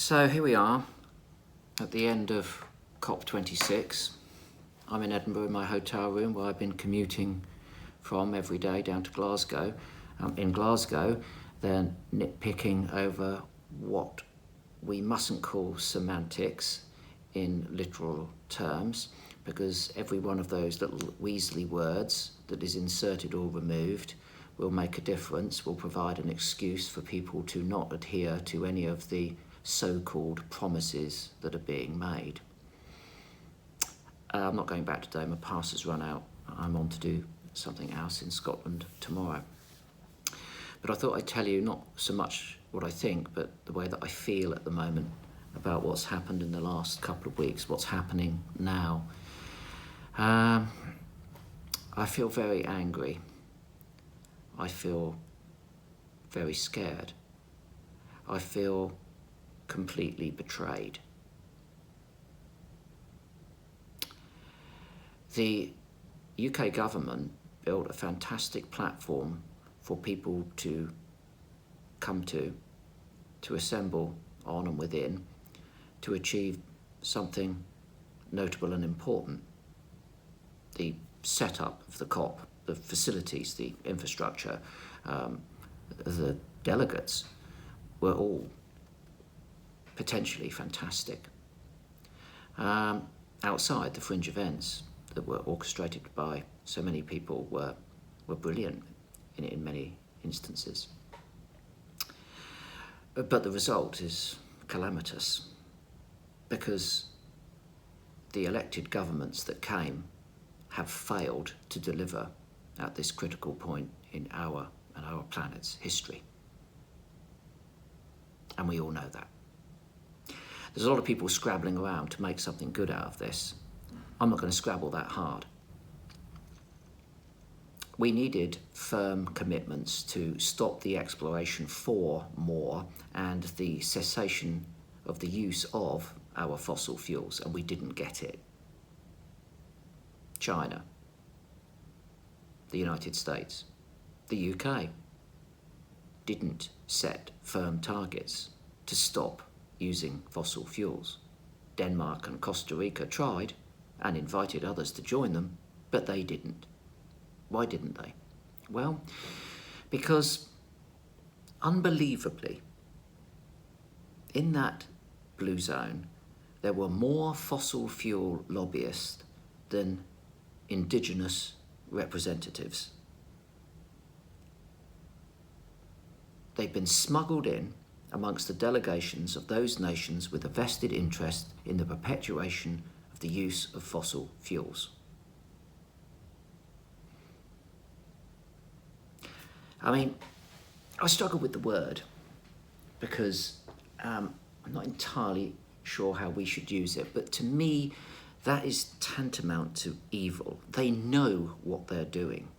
So here we are at the end of COP26. I'm in Edinburgh in my hotel room where I've been commuting from every day down to Glasgow. In Glasgow, they're nitpicking over what we mustn't call semantics in literal terms, because every one of those little Weasley words that is inserted or removed will make a difference, will provide an excuse for people to not adhere to any of the so-called promises that are being made. I'm not going back today, my pass has run out. I'm on to do something else in Scotland tomorrow. But I thought I'd tell you not so much what I think, but the way that I feel at the moment about what's happened in the last couple of weeks, what's happening now. I feel very angry. I feel very scared. I feel completely betrayed. The UK government built a fantastic platform for people to come to assemble on and within, to achieve something notable and important. The setup of the COP, the facilities, the infrastructure, the delegates were all potentially fantastic. Outside, the fringe events that were orchestrated by so many people were brilliant in many instances. But the result is calamitous, because the elected governments that came have failed to deliver at this critical point in our and our planet's history. And we all know that. There's a lot of people scrabbling around to make something good out of this. I'm not going to scrabble that hard. We needed firm commitments to stop the exploration for more and the cessation of the use of our fossil fuels, and we didn't get it. China, the United States, the UK didn't set firm targets to stop using fossil fuels. Denmark and Costa Rica tried and invited others to join them, but they didn't. Why didn't they? Well, because unbelievably, in that blue zone, there were more fossil fuel lobbyists than indigenous representatives. They've been smuggled in amongst the delegations of those nations with a vested interest in the perpetuation of the use of fossil fuels. I mean, I struggle with the word because I'm not entirely sure how we should use it, but to me, that is tantamount to evil. They know what they're doing.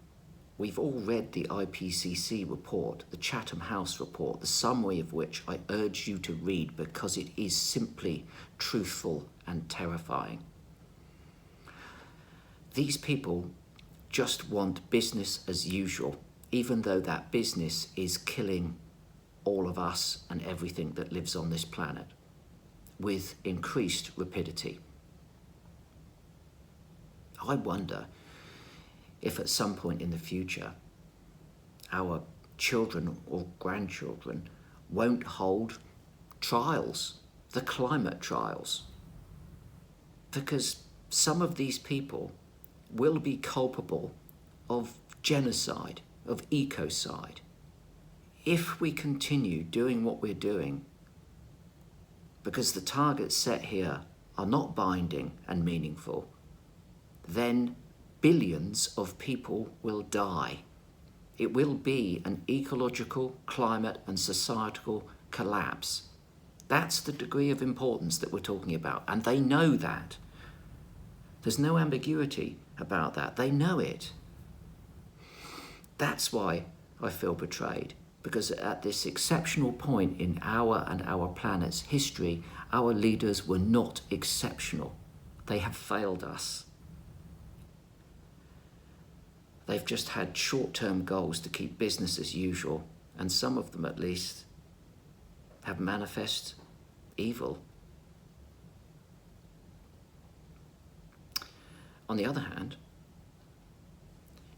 We've all read the IPCC report, the Chatham House report, the summary of which I urge you to read because it is simply truthful and terrifying. These people just want business as usual, even though that business is killing all of us and everything that lives on this planet with increased rapidity. I wonder if at some point in the future, our children or grandchildren won't hold trials, the climate trials, because some of these people will be culpable of genocide, of ecocide. If we continue doing what we're doing, because the targets set here are not binding and meaningful, then billions of people will die. It will be an ecological, climate and societal collapse. That's the degree of importance that we're talking about, and they know that. There's no ambiguity about that. They know it. That's why I feel betrayed, because at this exceptional point in our and our planet's history, our leaders were not exceptional. They have failed us. They've just had short-term goals to keep business as usual, and some of them at least have manifest evil. On the other hand,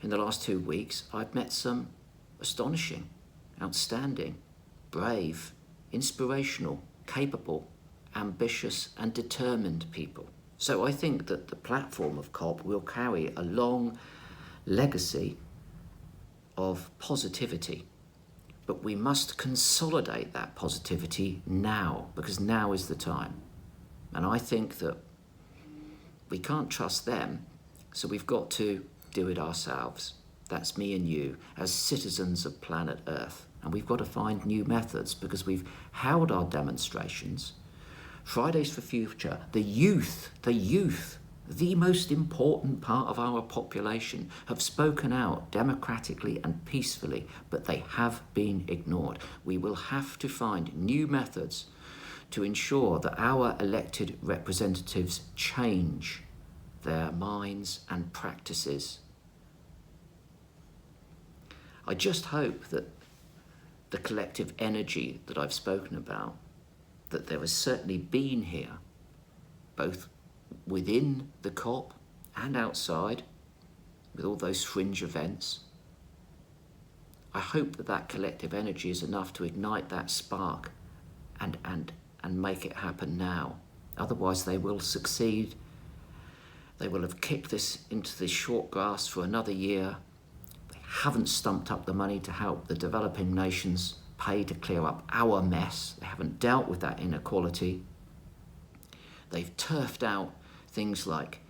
in the last 2 weeks, I've met some astonishing, outstanding, brave, inspirational, capable, ambitious and determined people. So I think that the platform of COP will carry a long legacy of positivity. But we must consolidate that positivity now, because now is the time. And I think that we can't trust them, so we've got to do it ourselves. That's me and you, as citizens of planet Earth. And we've got to find new methods, because we've held our demonstrations. Fridays for Future, the youth, the most important part of our population, have spoken out democratically and peacefully, but they have been ignored. We will have to find new methods to ensure that our elected representatives change their minds and practices. I just hope that the collective energy that I've spoken about, that there has certainly been here, both within the COP and outside, with all those fringe events. I hope that that collective energy is enough to ignite that spark and make it happen now. Otherwise they will succeed. They will have kicked this into the short grass for another year. They haven't stumped up the money to help the developing nations pay to clear up our mess. They haven't dealt with that inequality. They've turfed out things like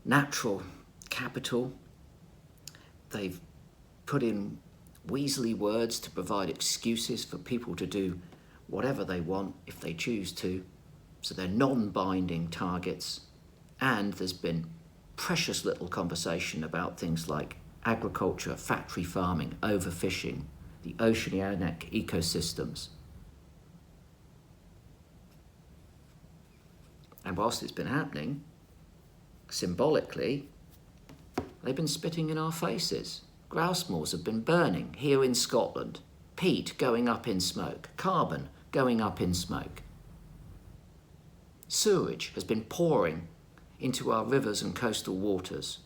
natural capital. They've put in Weasley words to provide excuses for people to do whatever they want if they choose to. So they're non-binding targets. And there's been precious little conversation about things like agriculture, factory farming, overfishing, the oceanic ecosystems. And whilst it's been happening, symbolically, they've been spitting in our faces. Grouse moors have been burning here in Scotland. Peat going up in smoke. Carbon going up in smoke. Sewage has been pouring into our rivers and coastal waters.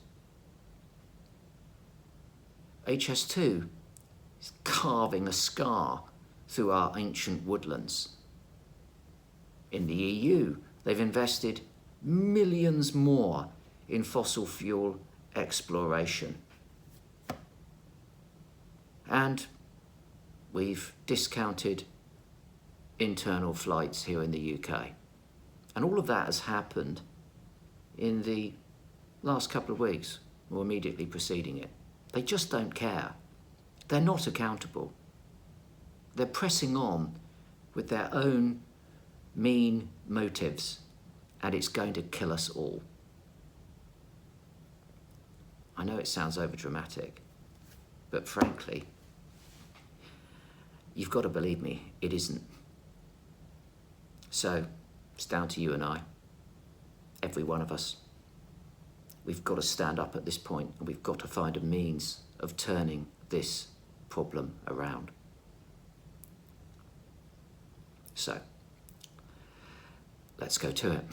HS2 is carving a scar through our ancient woodlands. In the EU, they've invested millions more in fossil fuel exploration. And we've discounted internal flights here in the UK. And all of that has happened in the last couple of weeks or immediately preceding it. They just don't care. They're not accountable. They're pressing on with their own mean motives, and it's going to kill us all. I know it sounds overdramatic, but frankly, you've got to believe me, it isn't. So, it's down to you and I, every one of us. We've got to stand up at this point, and we've got to find a means of turning this problem around. So, let's go to it.